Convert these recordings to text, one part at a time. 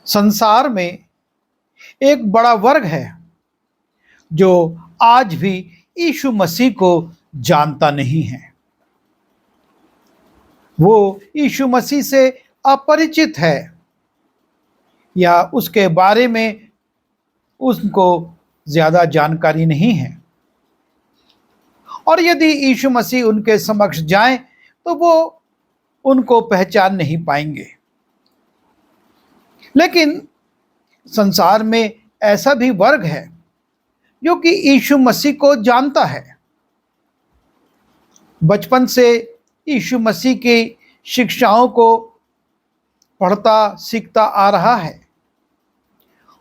संसार में एक बड़ा वर्ग है जो आज भी यीशु मसीह को जानता नहीं है। वो यीशु मसीह से अपरिचित है या उसके बारे में उनको ज्यादा जानकारी नहीं है। और यदि यीशु मसीह उनके समक्ष जाएं तो वो उनको पहचान नहीं पाएंगे। लेकिन संसार में ऐसा भी वर्ग है जो कि यीशु मसीह को जानता है। बचपन से यीशु मसीह की शिक्षाओं को पढ़ता सीखता आ रहा है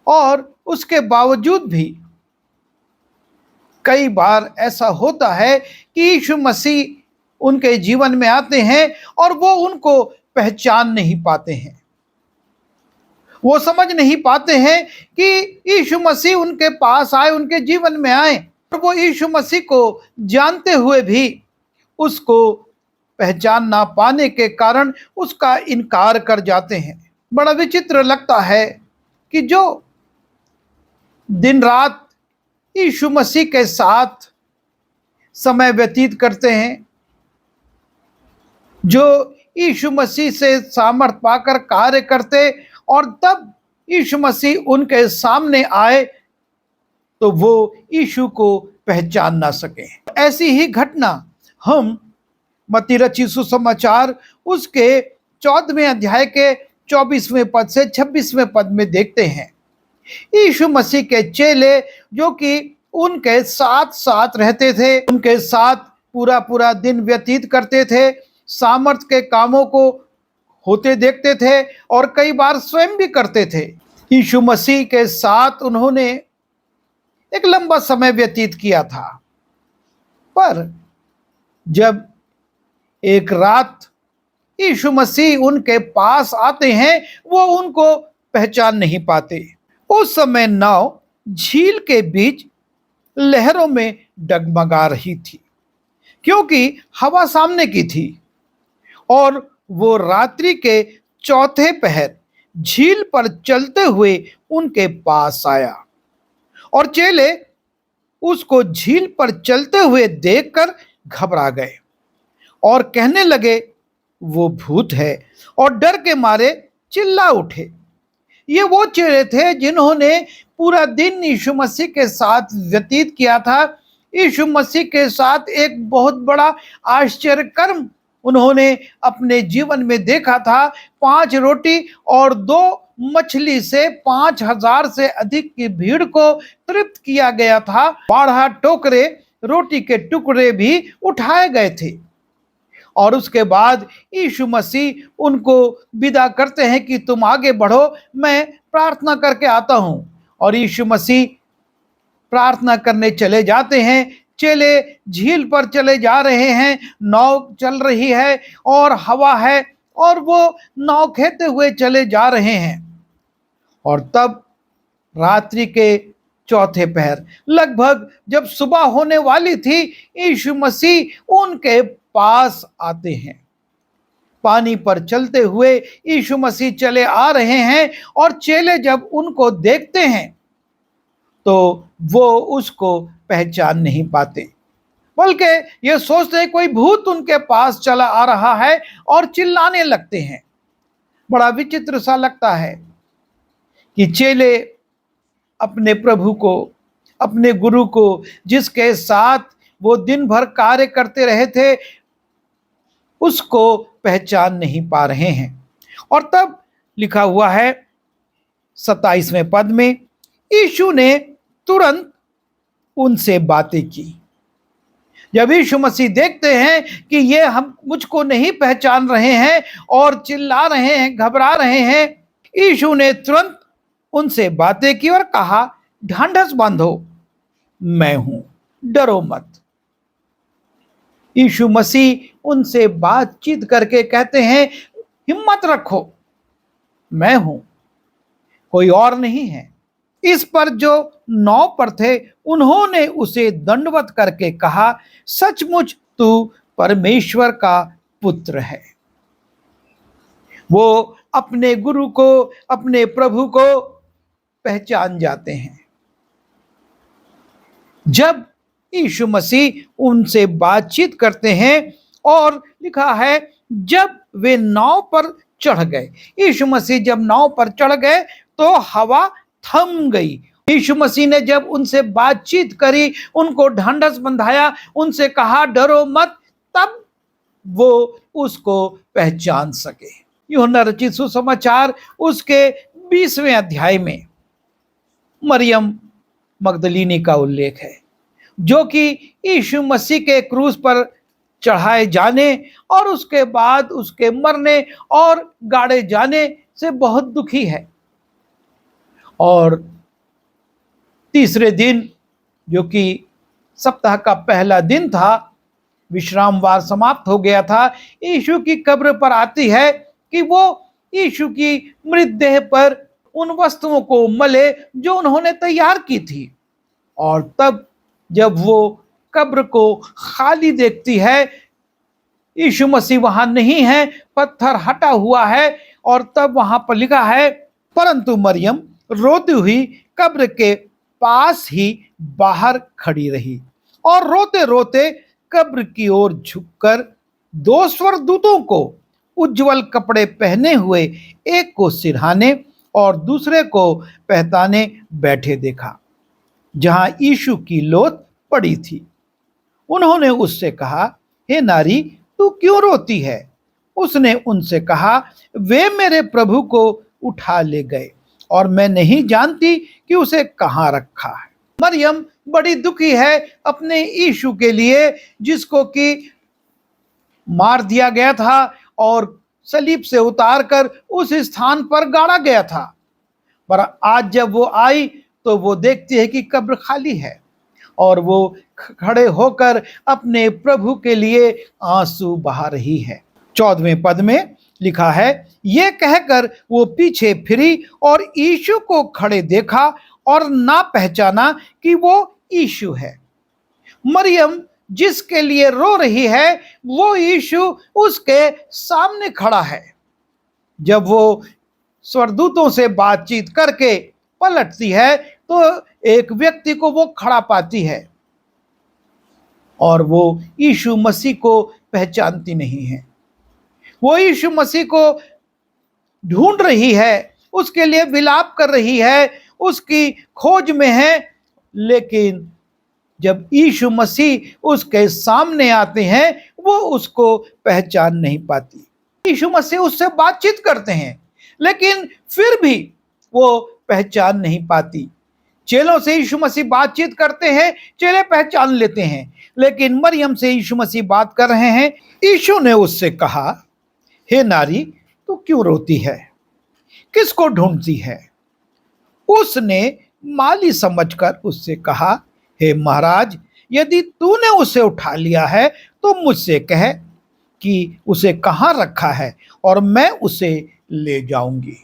और उसके बावजूद भी कई बार ऐसा होता है कि यीशु मसीह उनके जीवन में आते हैं और वो उनको पहचान नहीं पाते हैं। वो समझ नहीं पाते हैं कि यीशु मसीह उनके पास आए, उनके जीवन में आए, और वो यीशु मसीह को जानते हुए भी उसको पहचान ना पाने के कारण उसका इनकार कर जाते हैं। बड़ा विचित्र लगता है कि जो दिन रात यीशु मसीह के साथ समय व्यतीत करते हैं, जो यीशु मसीह से सामर्थ पाकर कार्य करते और तब यीशु मसीह उनके सामने आए तो वो यीशु को पहचान ना सके। ऐसी ही घटना हम मत्ती रचित सुसमाचार उसके 14वें अध्याय के 24वें पद से 26वें पद में देखते हैं। यीशु मसीह के चेले जो कि उनके साथ साथ रहते थे, उनके साथ पूरा पूरा दिन व्यतीत करते थे, सामर्थ के कामों को होते देखते थे और कई बार स्वयं भी करते थे। यीशु मसीह के साथ उन्होंने एक लंबा समय व्यतीत किया था, पर जब एक रात यीशु मसीह उनके पास आते हैं, वो उनको पहचान नहीं पाते। उस समय नाव झील के बीच लहरों में डगमगा रही थी क्योंकि हवा सामने की थी और वो रात्रि के चौथे पहर झील पर चलते हुए उनके पास आया और चेले उसको झील पर चलते हुए देखकर घबरा गए और कहने लगे वो भूत है, और डर के मारे चिल्ला उठे। ये वो चेले थे जिन्होंने पूरा दिन यीशु मसीह के साथ व्यतीत किया था। यीशु मसीह के साथ एक बहुत बड़ा आश्चर्य कर्म उन्होंने अपने जीवन में देखा था। 5 रोटी और 2 मछली से 5000 से अधिक की भीड़ को तृप्त किया गया था। 12 टोकरे रोटी के टुकड़े भी उठाए गए थे और उसके बाद यीशु मसीह उनको विदा करते हैं कि तुम आगे बढ़ो, मैं प्रार्थना करके आता हूं। और यीशु मसीह प्रार्थना करने चले जाते हैं। चेले झील पर चले जा रहे हैं, नाव चल रही है और हवा है और वो नाव खेते हुए चले जा रहे हैं। और तब रात्रि के चौथे पहर लगभग जब सुबह होने वाली थी, यीशु मसीह उनके पास आते हैं। पानी पर चलते हुए यीशु मसीह चले आ रहे हैं और चेले जब उनको देखते हैं तो वो उसको पहचान नहीं पाते, बल्कि ये सोचते हैं कोई भूत उनके पास चला आ रहा है और चिल्लाने लगते हैं। बड़ा विचित्र सा लगता है कि चेले अपने प्रभु को, अपने गुरु को, जिसके साथ वो दिन भर कार्य करते रहे थे, उसको पहचान नहीं पा रहे हैं। और तब लिखा हुआ है 27वें पद में, यीशु ने तुरंत उनसे बातें की। जब यीशु मसीह देखते हैं कि ये हम मुझको नहीं पहचान रहे हैं और चिल्ला रहे हैं, घबरा रहे हैं, यीशु ने तुरंत उनसे बातें की और कहा, ढांढस बांधो, मैं हूं, डरो मत। यीशु मसीह उनसे बातचीत करके कहते हैं, हिम्मत रखो, मैं हूं, कोई और नहीं है। इस पर जो नाव पर थे उन्होंने उसे दंडवत करके कहा, सचमुच तू परमेश्वर का पुत्र है। वो अपने गुरु को, अपने प्रभु को पहचान जाते हैं। जब यीशु मसीह उनसे बातचीत करते हैं और लिखा है जब वे नाव पर चढ़ गए, यीशु मसीह जब नाव पर चढ़ गए तो हवा थम गई। यीशु मसीह ने जब उनसे बातचीत करी, उनको ढांढस बंधाया, उनसे कहा डरो मत, तब वो उसको पहचान सके। यूहन्ना रचित सुसमाचार उसके 20वें अध्याय में मरियम मगदलीनी का उल्लेख है, जो कि यीशु मसीह के क्रूस पर चढ़ाए जाने और उसके बाद उसके मरने और गाड़े जाने से बहुत दुखी है। और तीसरे दिन, जो कि सप्ताह का पहला दिन था, विश्रामवार समाप्त हो गया था, यीशु की कब्र पर आती है कि वो यीशु की मृतदेह पर उन वस्तुओं को मले जो उन्होंने तैयार की थी। और तब जब वो कब्र को खाली देखती है, यीशु मसीह वहां नहीं है, पत्थर हटा हुआ है, और तब वहां पर लिखा है परंतु मरियम रोती हुई कब्र के पास ही बाहर खड़ी रही और रोते रोते कब्र की ओर झुककर 2 स्वर्गदूतों को उज्जवल कपड़े पहने हुए, एक को सिरहाने और दूसरे को पहताने बैठे देखा, जहां यीशु की लोथ पड़ी थी। उन्होंने उससे कहा, हे नारी, तू क्यों रोती है? उसने उनसे कहा, वे मेरे प्रभु को उठा ले गए और मैं नहीं जानती कि उसे कहाँ रखा है। मरियम बड़ी दुखी है अपने यीशु के लिए, जिसको कि मार दिया गया था और सलीब से उतारकर उस स्थान पर गाड़ा गया था। पर आज जब वो आई तो वो देखती है कि कब्र खाली है और वो खड़े होकर अपने प्रभु के लिए आंसू बहा रही है। 14वें पद में लिखा है, ये कहकर वो पीछे फिरी और यीशु को खड़े देखा और ना पहचाना कि वो यीशु है। मरियम जिसके लिए रो रही है, वो यीशु उसके सामने खड़ा है। जब वो स्वर्गदूतों से बातचीत करके पलटती है तो एक व्यक्ति को वो खड़ा पाती है और वो यीशु मसीह को पहचानती नहीं है। वो यीशु मसीह को ढूंढ रही है, उसके लिए विलाप कर रही है, उसकी खोज में है, लेकिन जब यीशु मसीह उसके सामने आते हैं वो उसको पहचान नहीं पाती। यीशु मसीह उससे बातचीत करते हैं, लेकिन फिर भी वो पहचान नहीं पाती। चेलों से यीशु मसीह बातचीत करते हैं, चेले पहचान लेते हैं, लेकिन मरियम से यीशु मसीह बात कर रहे हैं। यीशु ने उससे कहा, हे नारी, तू क्यों रोती है? किसको ढूंढती है? उसने माली समझकर उससे कहा, हे महाराज, यदि तूने उसे उठा लिया है तो मुझसे कह कि उसे कहाँ रखा है और मैं उसे ले जाऊंगी।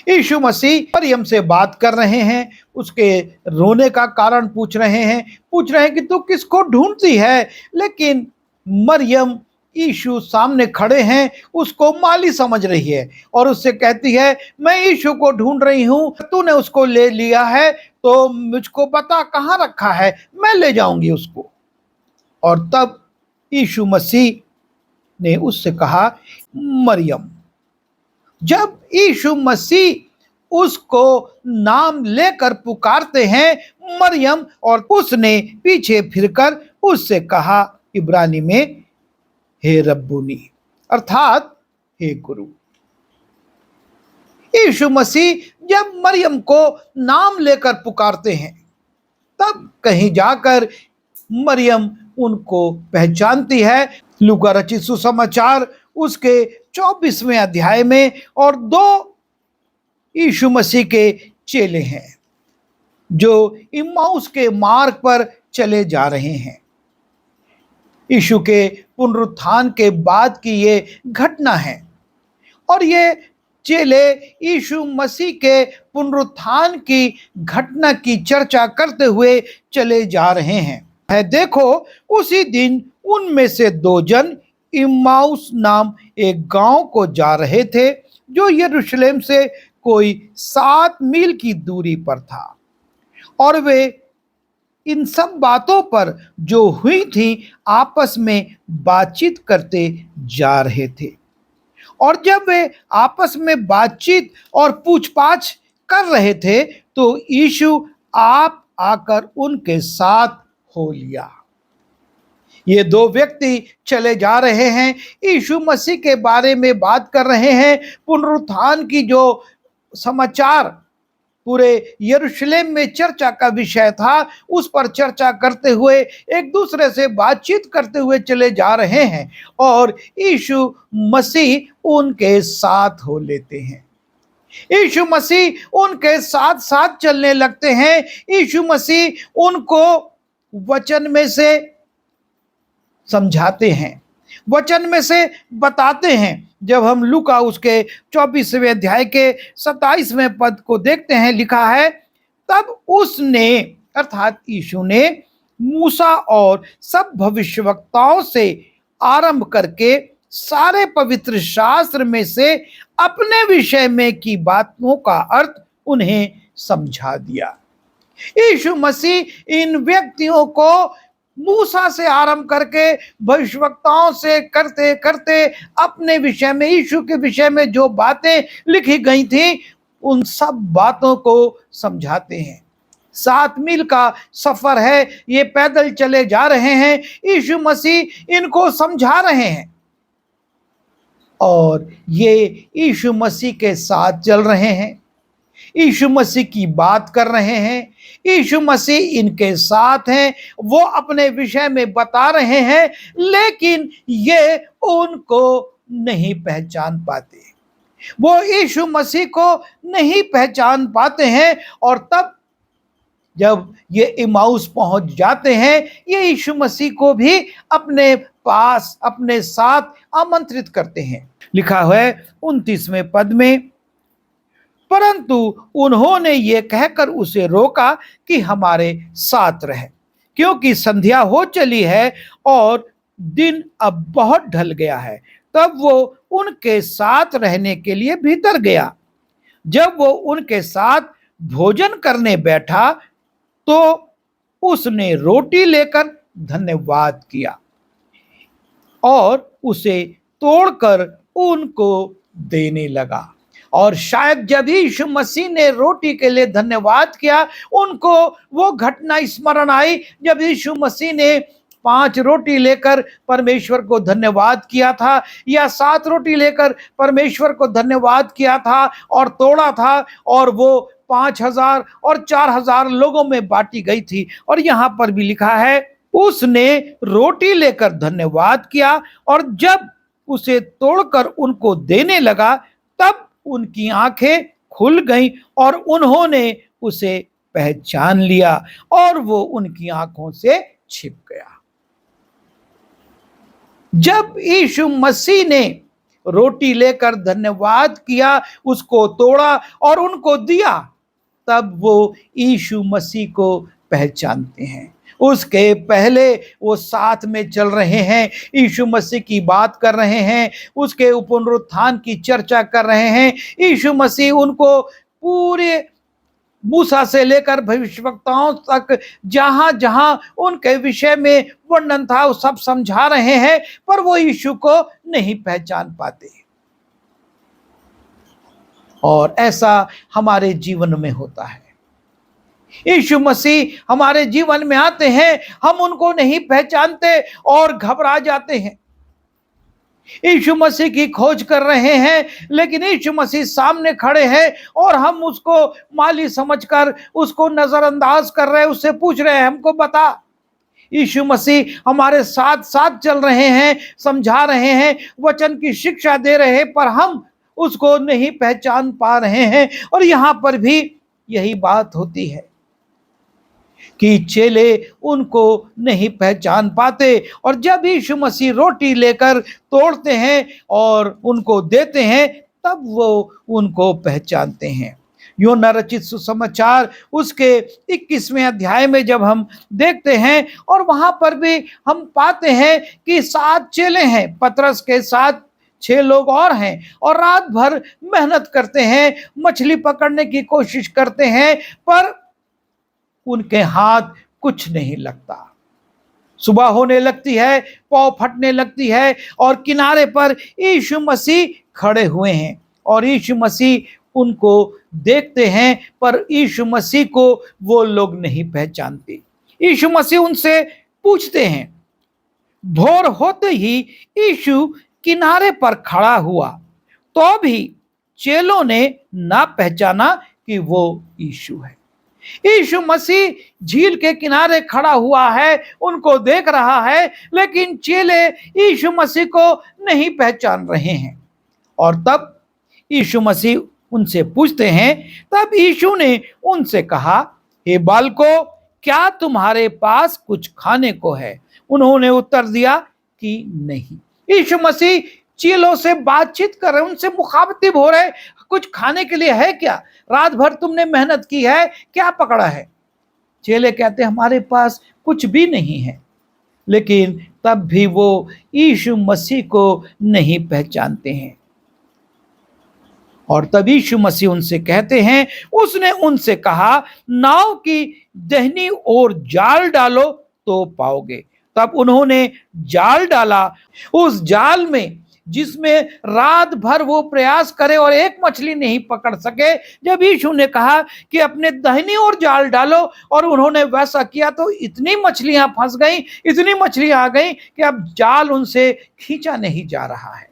यीशु मसीह मरियम से बात कर रहे हैं, उसके रोने का कारण पूछ रहे हैं कि तू किसको ढूंढती है। लेकिन मरियम यीशु सामने खड़े हैं, उसको माली समझ रही है और उससे कहती है, मैं यीशु को ढूंढ रही हूं, तूने उसको ले लिया है तो मुझको बता कहाँ रखा है, मैं ले जाऊंगी उसको। और तब यीशु मसीह ने उससे कहा, मरियम। जब यीशु मसीह उसको नाम लेकर पुकारते हैं मरियम, और उसने पीछे फिरकर उससे कहा इब्रानी में, हे रब्बुनी, अर्थात हे गुरु। यीशु मसीह जब मरियम को नाम लेकर पुकारते हैं तब कहीं जाकर मरियम उनको पहचानती है। लूका रचित सुसमाचार उसके 24वें अध्याय में, और 2 यीशु मसीह के चेले हैं जो इम्माउस के मार्ग पर चले जा रहे हैं। यीशु के पुनरुत्थान के बाद की ये घटना है और ये चेले यीशु मसीह के पुनरुत्थान की घटना की चर्चा करते हुए चले जा रहे हैं। देखो, उसी दिन उनमें से 2 जन इम्माउस नाम एक गांव को जा रहे थे जो यरूशलेम से कोई 7 मील की दूरी पर था। और वे इन सब बातों पर जो हुई थी आपस में बातचीत करते जा रहे थे। और जब वे आपस में बातचीत और पूछताछ कर रहे थे तो यीशु आप आकर उनके साथ हो लिया। ये दो व्यक्ति चले जा रहे हैं, यीशु मसीह के बारे में बात कर रहे हैं। पुनरुत्थान की जो समाचार पूरे यरूशलेम में चर्चा का विषय था, उस पर चर्चा करते हुए एक दूसरे से बातचीत करते हुए चले जा रहे हैं और यीशु मसीह उनके साथ हो लेते हैं। यीशु मसीह उनके साथ साथ चलने लगते हैं। यीशु मसीह उनको वचन में से समझाते हैं, वचन में से बताते हैं। जब हम लूका उसके 24वें अध्याय के 27वें पद को देखते हैं, लिखा है, तब उसने अर्थात यीशु ने मूसा और सब भविष्यवक्ताओं से आरंभ करके सारे पवित्र शास्त्र में से अपने विषय में की बातों का अर्थ उन्हें समझा दिया। यीशु मसीह इन व्यक्तियों को मूसा से आरंभ करके भविष्यवक्ताओं से करते करते अपने विषय में, यीशु के विषय में जो बातें लिखी गई थी, उन सब बातों को समझाते हैं। 7 मील का सफर है, ये पैदल चले जा रहे हैं, यीशु मसीह इनको समझा रहे हैं और ये यीशु मसीह के साथ चल रहे हैं, यीशु मसीह की बात कर रहे हैं, यीशु मसीह इनके साथ हैं, वो अपने विषय में बता रहे हैं, लेकिन ये उनको नहीं पहचान पाते, वो यीशु मसीह को नहीं पहचान पाते हैं। और तब जब ये इमाउस पहुंच जाते हैं, ये यीशु मसीह को भी अपने पास, अपने साथ आमंत्रित करते हैं। लिखा है 29वें पद में, परंतु उन्होंने ये कहकर उसे रोका कि हमारे साथ रहे, क्योंकि संध्या हो चली है और दिन अब बहुत ढल गया है। तब वो उनके साथ रहने के लिए भीतर गया। जब वो उनके साथ भोजन करने बैठा तो उसने रोटी लेकर धन्यवाद किया और उसे तोड़कर उनको देने लगा। और शायद जब यीशु मसीह ने रोटी के लिए धन्यवाद किया, उनको वो घटना स्मरण आई जब यीशु मसीह ने 5 रोटी लेकर परमेश्वर को धन्यवाद किया था, या 7 रोटी लेकर परमेश्वर को धन्यवाद किया था और तोड़ा था, और वो 5000 और 4000 लोगों में बांटी गई थी। और यहाँ पर भी लिखा है, उसने रोटी लेकर धन्यवाद किया और जब उसे तोड़कर उनको देने लगा, तब उनकी आंखें खुल गईं और उन्होंने उसे पहचान लिया और वो उनकी आंखों से छिप गया। जब यीशु मसीह ने रोटी लेकर धन्यवाद किया, उसको तोड़ा और उनको दिया, तब वो यीशु मसीह को पहचानते हैं। उसके पहले वो साथ में चल रहे हैं, यीशु मसीह की बात कर रहे हैं, उसके पुनरुत्थान की चर्चा कर रहे हैं। यीशु मसीह उनको पूरे मूसा से लेकर भविष्यवक्ताओं तक जहां जहां उनके विषय में वर्णन था, वो सब समझा रहे हैं, पर वो यीशु को नहीं पहचान पाते। और ऐसा हमारे जीवन में होता है। यीशु मसीह हमारे जीवन में आते हैं, हम उनको नहीं पहचानते और घबरा जाते हैं। यीशु मसीह की खोज कर रहे हैं, लेकिन यीशु मसीह सामने खड़े हैं और हम उसको माली समझकर उसको नजरअंदाज कर रहे हैं, उससे पूछ रहे हैं, हमको बता। यीशु मसीह हमारे साथ साथ चल रहे हैं, समझा रहे हैं, वचन की शिक्षा दे रहे हैं, पर हम उसको नहीं पहचान पा रहे हैं। और यहाँ पर भी यही बात होती है कि चेले उनको नहीं पहचान पाते, और जब यीशु मसीह रोटी लेकर तोड़ते हैं और उनको देते हैं, तब वो उनको पहचानते हैं। यूहन्ना रचित सुसमाचार उसके 21वें अध्याय में जब हम देखते हैं और वहां पर भी हम पाते हैं कि 7 चेले हैं, पतरस के साथ 6 लोग और हैं, और रात भर मेहनत करते हैं, मछली पकड़ने की कोशिश करते हैं, पर उनके हाथ कुछ नहीं लगता। सुबह होने लगती है, पाँव फटने लगती है, और किनारे पर यीशु मसीह खड़े हुए हैं, और यीशु मसीह उनको देखते हैं, पर यीशु मसीह को वो लोग नहीं पहचानते। यीशु मसीह उनसे पूछते हैं। भोर होते ही यीशु किनारे पर खड़ा हुआ, तो भी चेलों ने ना पहचाना कि वो यीशु है। यीशु मसीह झील के किनारे खड़ा हुआ है, उनको देख रहा है, लेकिन चेले यीशु मसीह को नहीं पहचान रहे हैं। और तब यीशु मसीह उनसे पूछते हैं। तब यीशु ने उनसे कहा, हे बालकों, क्या तुम्हारे पास कुछ खाने को है? उन्होंने उत्तर दिया कि नहीं। यीशु मसीह चेलों से बातचीत कर रहे, उनसे मुखातिब हो रहे, कुछ खाने के लिए है क्या? रात भर तुमने मेहनत की है, क्या पकड़ा है? चेले कहते हमारे पास कुछ भी नहीं है। लेकिन तब भी वो यीशु मसीह को नहीं पहचानते हैं। और तब यीशु मसीह उनसे कहते हैं, उसने उनसे कहा, नाव की दाहिनी ओर जाल डालो तो पाओगे। तब उन्होंने जाल डाला। उस जाल में जिसमें रात भर वो प्रयास करे और एक मछली नहीं पकड़ सके, जब यीशु ने कहा कि अपने दाहिनी ओर जाल डालो, और उन्होंने वैसा किया, तो इतनी मछलियां फंस गई, इतनी मछली आ गई कि अब जाल उनसे खींचा नहीं जा रहा है।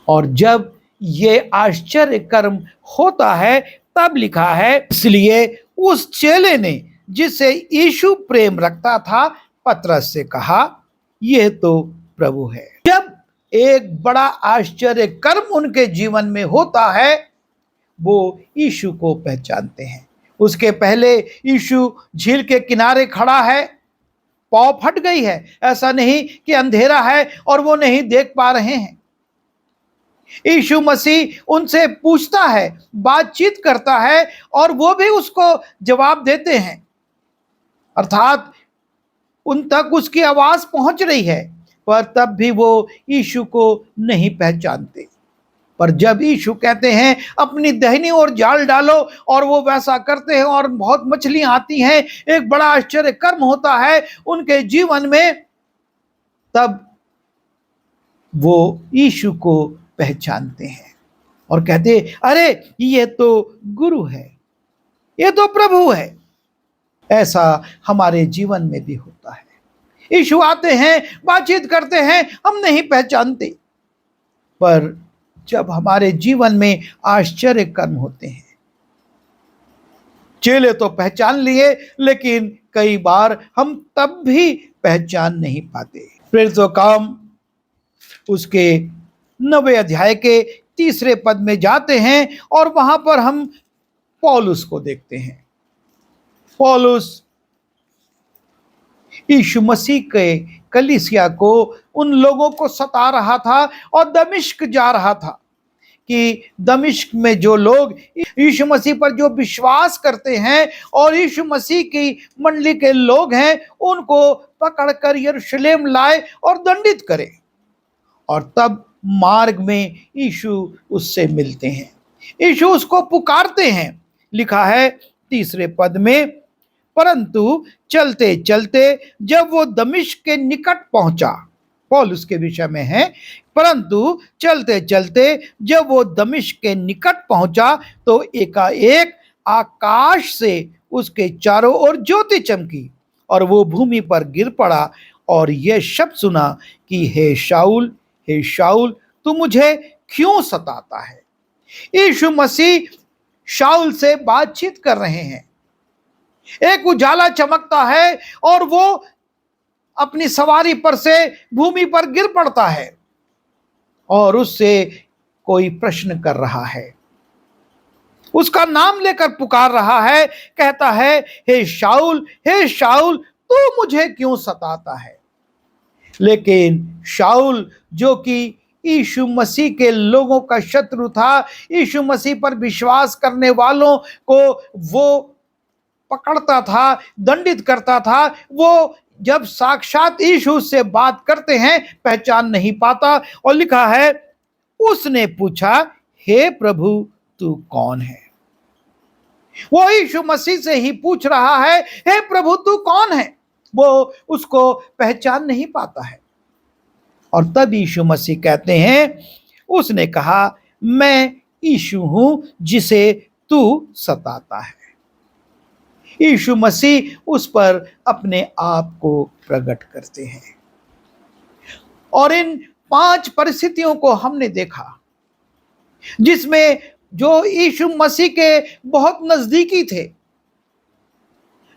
और जब ये आश्चर्य कर्म होता है, तब लिखा है, इसलिए उस चेले ने जिसे यीशु प्रेम रखता था, पतरस से कहा, यह तो प्रभु है। जब एक बड़ा आश्चर्य कर्म उनके जीवन में होता है, वो यीशु को पहचानते हैं। उसके पहले यीशु झील के किनारे खड़ा है, पाँव फट गई है, ऐसा नहीं कि अंधेरा है और वो नहीं देख पा रहे हैं। यीशु मसीह उनसे पूछता है, बातचीत करता है, और वो भी उसको जवाब देते हैं, अर्थात उन तक उसकी आवाज पहुंच रही है, पर तब भी वो यीशु को नहीं पहचानते। पर जब यीशु कहते हैं अपनी दाहिनी ओर जाल डालो, और वो वैसा करते हैं और बहुत मछलियां आती हैं, एक बड़ा आश्चर्य कर्म होता है उनके जीवन में, तब वो यीशु को पहचानते हैं और कहते, अरे ये तो गुरु है, ये तो प्रभु है। ऐसा हमारे जीवन में भी होता है। यीशु आते हैं, बातचीत करते हैं, हम नहीं पहचानते, पर जब हमारे जीवन में आश्चर्य कर्म होते हैं, चेले तो पहचान लिए, लेकिन कई बार हम तब भी पहचान नहीं पाते। प्रेरितों का काम उसके 9वें अध्याय के 3 पद में जाते हैं, और वहां पर हम पौलुस को देखते हैं। पौलुस यीशु मसीह के कलीसिया को, उन लोगों को सता रहा था और दमिश्क जा रहा था, कि दमिश्क में जो लोग यीशु मसीह पर जो विश्वास करते हैं और यीशु मसीह की मंडली के लोग हैं, उनको पकड़कर यरूशलेम लाए और दंडित करे। और तब मार्ग में यीशु उससे मिलते हैं, यीशु उसको पुकारते हैं। लिखा है 3 पद में, परंतु चलते चलते जब वो दमिश्क के निकट पहुंचा, पौलुस के विषय में है, परंतु चलते चलते जब वो दमिश्क के निकट पहुंचा, तो एकाएक आकाश से उसके चारों ओर ज्योति चमकी, और वो भूमि पर गिर पड़ा, और यह शब्द सुना कि हे शाऊल, हे शाऊल, तू मुझे क्यों सताता है? यीशु मसीह शाऊल से बातचीत कर रहे हैं। एक उजाला चमकता है और वो अपनी सवारी पर से भूमि पर गिर पड़ता है, और उससे कोई प्रश्न कर रहा है, उसका नाम लेकर पुकार रहा है, कहता है, हे शाऊल, हे शाऊल, तू मुझे क्यों सताता है? लेकिन शाऊल, जो कि यीशु मसीह के लोगों का शत्रु था। यीशु मसीह पर विश्वास करने वालों को वो पकड़ता था, दंडित करता था। वो जब साक्षात यीशु से बात करते हैं पहचान नहीं पाता। और लिखा है, उसने पूछा, हे प्रभु तू कौन है? वो यीशु मसीह से ही पूछ रहा है, हे प्रभु तू कौन है? वो उसको पहचान नहीं पाता है। और तब यीशु मसीह कहते हैं, उसने कहा, मैं यीशु हूं जिसे तू सताता है। यीशु मसीह उस पर अपने आप को प्रकट करते हैं। और इन 5 परिस्थितियों को हमने देखा जिसमें जो यीशु मसीह के बहुत नजदीकी थे,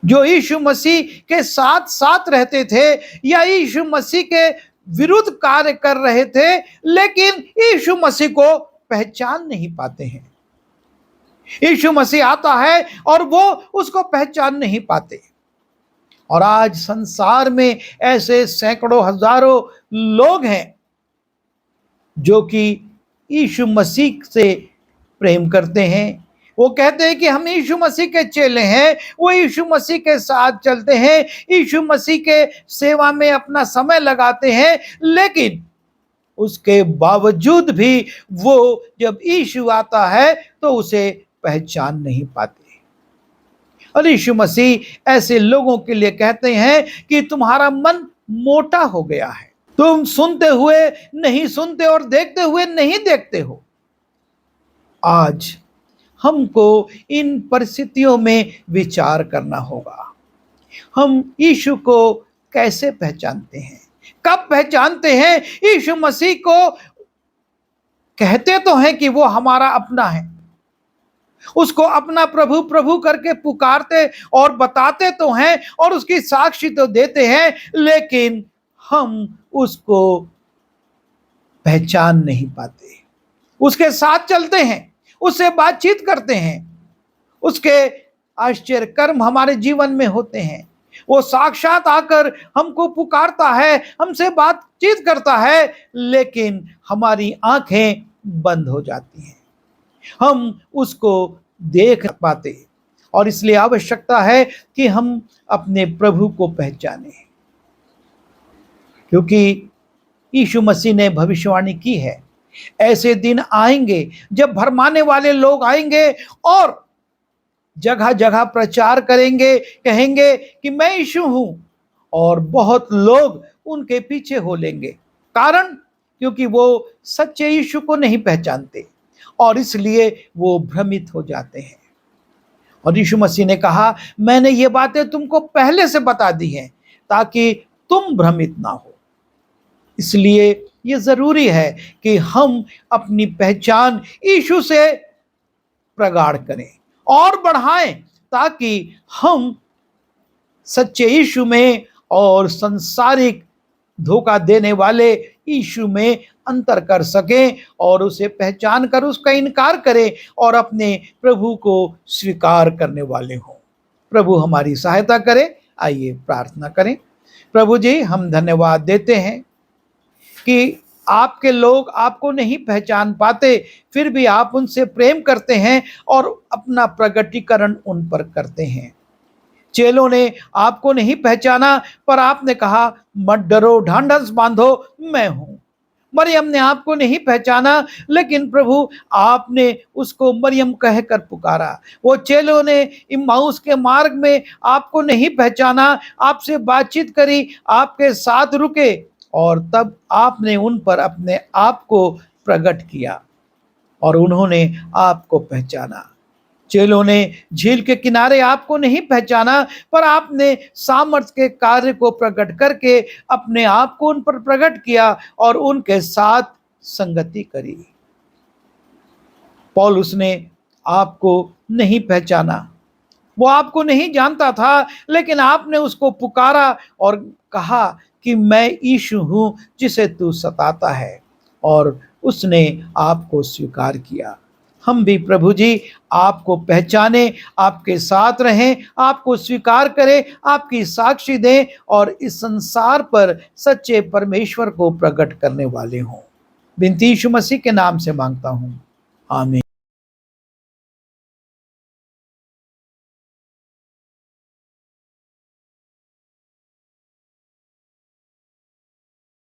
जो यीशु मसीह के साथ साथ रहते थे या यीशु मसीह के विरुद्ध कार्य कर रहे थे, लेकिन यीशु मसीह को पहचान नहीं पाते हैं। यीशु मसीह आता है और वो उसको पहचान नहीं पाते। और आज संसार में ऐसे सैकड़ों हजारों लोग हैं जो कि यीशु मसीह से प्रेम करते हैं। वो कहते हैं कि हम यीशु मसीह के चेले हैं, वो यीशु मसीह के साथ चलते हैं, यीशु मसीह के सेवा में अपना समय लगाते हैं, लेकिन उसके बावजूद भी वो जब यीशु आता है तो उसे पहचान नहीं पाते। और यीशु मसीह ऐसे लोगों के लिए कहते हैं कि तुम्हारा मन मोटा हो गया है, तुम सुनते हुए नहीं सुनते और देखते हुए नहीं देखते हो। आज हमको इन परिस्थितियों में विचार करना होगा। हम यीशु को कैसे पहचानते हैं? कब पहचानते हैं? यीशु मसीह को कहते तो हैं कि वो हमारा अपना है, उसको अपना प्रभु प्रभु करके पुकारते और बताते तो हैं और उसकी साक्षी तो देते हैं, लेकिन हम उसको पहचान नहीं पाते। उसके साथ चलते हैं, उससे बातचीत करते हैं, उसके आश्चर्य कर्म हमारे जीवन में होते हैं। वो साक्षात आकर हमको पुकारता है, हमसे बातचीत करता है, लेकिन हमारी आंखें बंद हो जाती हैं, हम उसको देख पाते। और इसलिए आवश्यकता है कि हम अपने प्रभु को पहचानें, क्योंकि यीशु मसीह ने भविष्यवाणी की है, ऐसे दिन आएंगे जब भरमाने वाले लोग आएंगे और जगह जगह प्रचार करेंगे, कहेंगे कि मैं यीशु हूं, और बहुत लोग उनके पीछे हो लेंगे। कारण क्योंकि वो सच्चे यीशु को नहीं पहचानते और इसलिए वो भ्रमित हो जाते हैं। और यीशु मसीह ने कहा, मैंने ये बातें तुमको पहले से बता दी हैं ताकि तुम भ्रमित ना हो। इसलिए ये जरूरी है कि हम अपनी पहचान यीशु से प्रगाढ़ करें और बढ़ाएं, ताकि हम सच्चे यीशु में और सांसारिक धोखा देने वाले यीशु में अंतर कर सकें और उसे पहचान कर उसका इनकार करें और अपने प्रभु को स्वीकार करने वाले हों। प्रभु हमारी सहायता करे। आइए प्रार्थना करें। प्रभु जी, हम धन्यवाद देते हैं कि आपके लोग आपको नहीं पहचान पाते, फिर भी आप उनसे प्रेम करते हैं और अपना प्रगटीकरण उन पर करते हैं। चेलों ने आपको नहीं पहचाना, पर आपने कहा, मत डरो, ढांढस बांधो, मैं हूं। मरियम ने आपको नहीं पहचाना, लेकिन प्रभु आपने उसको मरियम कहकर पुकारा। वो चेलों ने इम्माउस के मार्ग में आपको नहीं पहचाना, आपसे बातचीत करी, आपके साथ रुके और तब आपने उन पर अपने आप को प्रकट किया और उन्होंने आपको पहचाना। चेलों ने झील के किनारे आपको नहीं पहचाना, पर आपने सामर्थ के कार्य को प्रकट करके अपने आप को उन पर प्रकट किया और उनके साथ संगति करी। पौलुस ने आपको नहीं पहचाना, वो आपको नहीं जानता था, लेकिन आपने उसको पुकारा और कहा कि मैं यीशु हूं जिसे तू सताता है, और उसने आपको स्वीकार किया। हम भी प्रभु जी आपको पहचाने, आपके साथ रहें, आपको स्वीकार करें, आपकी साक्षी दें और इस संसार पर सच्चे परमेश्वर को प्रकट करने वाले हों। विनती यीशु मसीह के नाम से मांगता हूँ, आमीन।